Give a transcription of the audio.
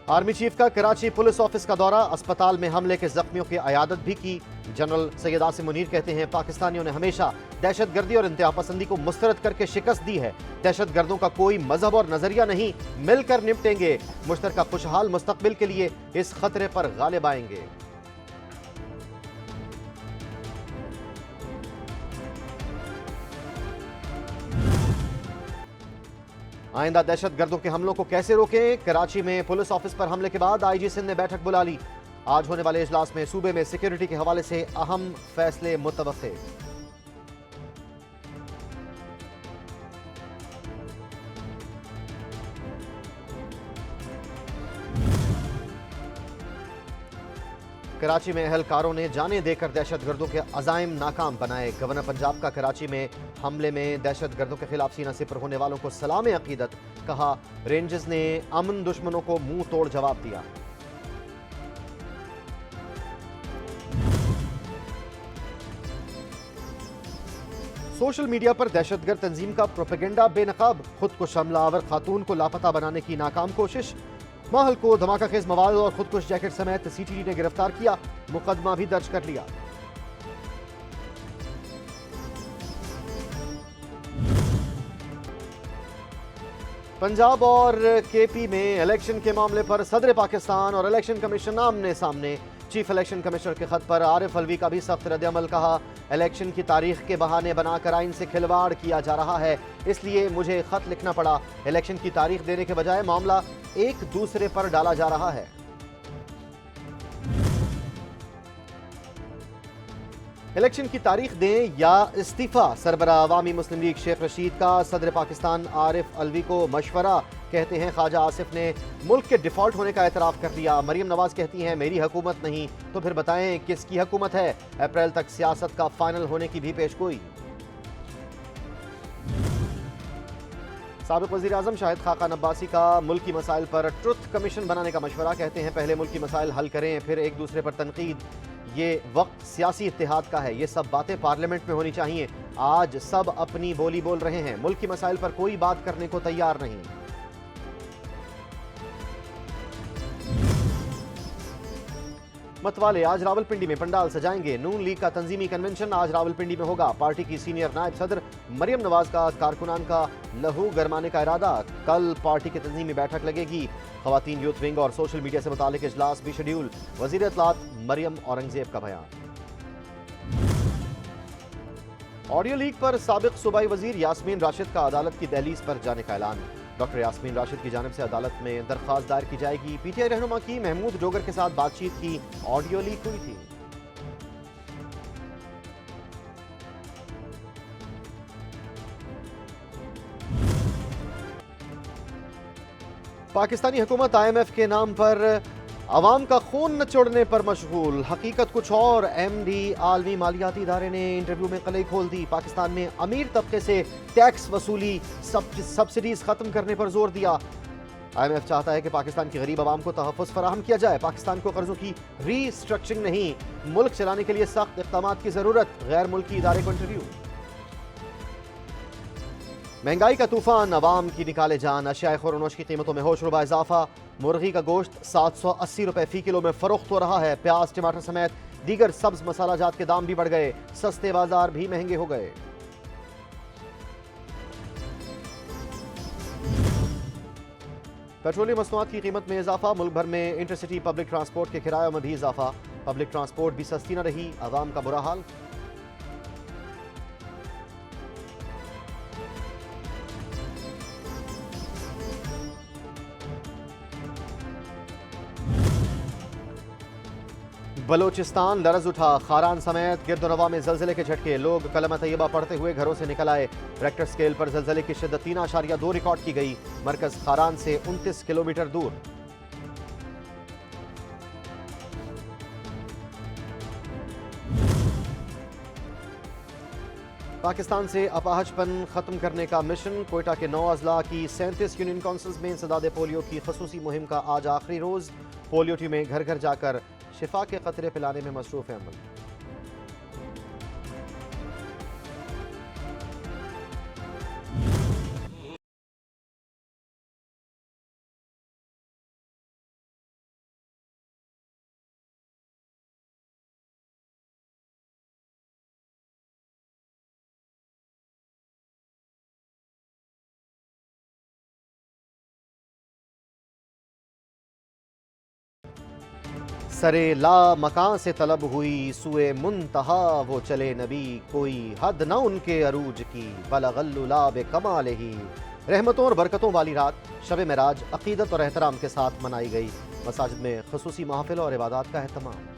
Army chief का Karachi police office का दौरा, अस्पताल में हमले के जख्मियों की अयादत भी की। जनरल सैयद आसिम मुनीर कहते हैं पाकिस्तानियों ने हमेशा दहशतगर्दी और इंतहा पसंदी को मुस्तरद करके शिकस्त दी है। दहशतगर्दों का कोई मजहब और नजरिया नहीं, मिलकर निपटेंगे। मुश्तरका खुशहाल मुस्तकबिल के लिए इस खतरे पर गालिब आएंगे। आइंदा दहशतगर्दों के हमलों को कैसे रोकें? कराची में पुलिस ऑफिस पर हमले के बाद आईजी सिंध ने बैठक बुला ली। आज होने वाले इजलास में सूबे में सिक्योरिटी के हवाले से अहम फैसले मुतवक्के। कराची में अहलकारों ने जाने देकर दहशतगर्दों के अजाइम नाकाम बनाए। गवर्नर पंजाब का कराची में हमले में दहशतगर्दों के खिलाफ सीना सिपर होने वालों को सलाम अकीदत, कहा रेंजर्स ने अमन दुश्मनों को मुंह तोड़ जवाब दिया। सोशल मीडिया पर दहशतगर्द तंजीम का प्रोपेगेंडा बेनकाब, खुद को हमलावर खातून को लापता बनाने की नाकाम कोशिश। माहल को धमाकाखेज मवाद और खुदकुश जैकेट समेत सीटीडी ने गिरफ्तार किया, मुकदमा भी दर्ज कर लिया। पंजाब और केपी में इलेक्शन के मामले पर सदर पाकिस्तान और इलेक्शन कमीशन आमने सामने। चीफ इलेक्शन कमिश्नर के खत पर आरिफ अलवी का भी सख्त रद्द-ए-अमल, कहा इलेक्शन की तारीख के बहाने बनाकर आइन से खिलवाड़ किया जा रहा है, इसलिए मुझे खत लिखना पड़ा। इलेक्शन की तारीख देने के बजाय मामला एक दूसरे पर डाला जा रहा है। इलेक्शन की तारीख दें या इस्तीफा, सरबराह अवामी मुस्लिम लीग शेख रशीद का सदर पाकिस्तान आरिफ अलवी को मशवरा। कहते हैं ख्वाजा आसिफ ने मुल्क के डिफॉल्ट होने का एतराफ़ कर लिया। मरियम नवाज कहती हैं मेरी हुकूमत नहीं तो फिर बताएं किसकी हुकूमत है। अप्रैल तक सियासत का फाइनल होने की भी पेशगोई। साबिक वज़ीर आज़म शाहिद खाकान अब्बासी का मुल्की मसाइल पर ट्रुथ कमीशन बनाने का मशवरा। कहते हैं पहले मुल्की मसाइल हल करें, फिर एक दूसरे पर तनकीद। ये वक्त सियासी इत्तेहाद का है, ये सब बातें पार्लियामेंट में होनी चाहिए। आज सब अपनी बोली बोल रहे हैं, मुल्की मसाइल पर कोई बात करने को तैयार नहीं। मतवाले आज रावलपिंडी में पंडाल सजाएंगे। नून लीग का तंजीमी कन्वेंशन आज रावलपिंडी में होगा। पार्टी की सीनियर नायब सदर मरियम नवाज का कारकुनान का लहू गरमाने का इरादा। कल पार्टी की तंजीमी बैठक लगेगी। खवातीन यूथ विंग और सोशल मीडिया से मुतालिक इजलास भी शेड्यूल। वजीर इत्तलात मरियम औरंगजेब का बयान। ऑडियो लीक पर साबिक सूबाई वजीर यास्मीन राशिद का अदालत की दहलीज पर जाने का ऐलान। डॉक्टर यास्मीन राशिद की जानिब से अदालत में दरख्वास्त दायर की जाएगी। पीटीआई रहनुमा की महमूद डोगर के साथ बातचीत की ऑडियो लीक हुई थी। पाकिस्तानी हुकूमत IMF के नाम पर अवाम का खून नचोड़ने पर मशगूल, हकीकत कुछ और। MD आलमी मालियाती इदारे ने इंटरव्यू में कलई खोल दी। पाकिस्तान में अमीर तबके से टैक्स वसूली, सब्सिडीज खत्म करने पर जोर दिया। IMF चाहता है कि पाकिस्तान की गरीब आवाम को तहफ़्फ़ुज़ फराहम किया जाए। पाकिस्तान को कर्जों की रीस्ट्रक्चरिंग नहीं, मुल्क चलाने के लिए सख्त इक़दामात की जरूरत। गैर मुल्की इदारे को इंटरव्यू। महंगाई का तूफान अवाम की निकाले जान। अशियाए खुरनोश की कीमतों में होशरुबा इजाफा। मुर्गी का गोश्त 780 रुपए फी किलो में फरोख्त हो रहा है। प्याज, टमाटर समेत दीगर सब्ज मसाला जात के दाम भी बढ़ गए। सस्ते बाजार भी महंगे हो गए। पेट्रोलियम मसनूआत की कीमत में इजाफा। मुल्क भर में इंटरसिटी पब्लिक ट्रांसपोर्ट के किरायों में भी इजाफा। पब्लिक ट्रांसपोर्ट भी सस्ती न रही, अवाम का बुरा हाल। बलोचिस्तान लरज उठा। खारान समेत गिरदोनवा में जलजिले के झटके। लोग कलमा तैयबा पढ़ते हुए घरों से निकल आए। रेक्टर स्केल पर जलजिले की शिद्दत 3.2 रिकॉर्ड की गई। मरकज खारान से 29 किलोमीटर दूर। पाकिस्तान से अपाहजपन खत्म करने का मिशन। कोयटा के 9 अजला की 37 यूनियन काउंसिल्स में इंसदाद पोलियो की खसूसी मुहिम का आज आखिरी रोज। पोलियो टीमें घर घर जाकर शिफा के कतरे पिलाने में मसरूफ अमल। सरे ला मकां से तलब हुई सुए मुंतहा वो चले नबी, कोई हद न उनके अरूज की बलगल्लुला बे कमाल ही। रहमतों और बरकतों वाली रात शब मेराज अकीदत और एहतराम के साथ मनाई गई। मसाजिद में खुसूसी महफिल और इबादत का एहतमाम।